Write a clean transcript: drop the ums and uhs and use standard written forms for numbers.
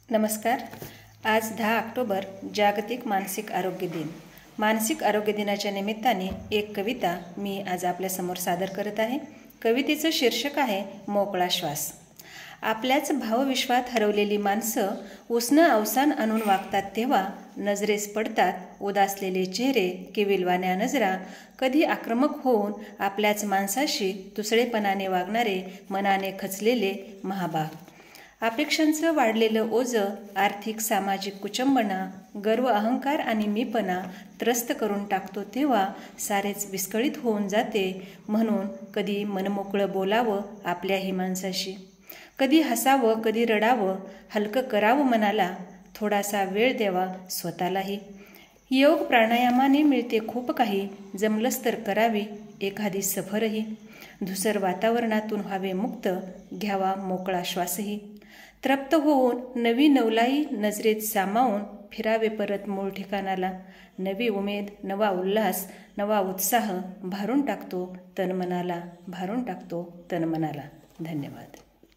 नमस्कार। आज 10 ऑक्टोबर जागतिक मानसिक आरोग्य दिन। मानसिक आरोग्य दिनाच्या निमित्ताने एक कविता मी आज आपल्यासमोर सादर करत आहे। कवितेचं शीर्षक आहे मोकळा श्वास। आपल्याच भावविश्वात हरवलेली माणसं उसनं अवसान आणून वागतात तेव्हा नजरेस पडतात उदासलेले चेहरे की विलवाण्या नजरा। कधी आक्रमक होऊन आपल्याच माणसाशी तुसडेपणाने वागणारे मनाने खचलेले महाभाग। अपेक्षांचं वाढलेलं ओझं, आर्थिक सामाजिक कुचंबना, गर्व अहंकार आणि मीपणा त्रस्त करून टाकतो तेव्हा सारेच विस्कळीत होऊन जाते। म्हणून कधी मनमोकळं बोलावं आपल्याही माणसाशी, कधी हसावं कधी रडावं, हलकं करावं मनाला, थोडासा वेळ द्यावा स्वतःलाही। योग प्राणायामाने मिळते खूप काही, जमलंच तर करावी एखादी सफरही। धुसर वातावरणातून व्हावे मुक्त, घ्यावा मोकळा श्वासही। तृप्त होऊन नवी नवलाई नजरेत सामावून फिरावे परत मूळ ठिकाणाला। नवी उमेद, नवा उल्हास, नवा उत्साह भारून टाकतो तन मनाला, भारून टाकतो तन मनाला। धन्यवाद।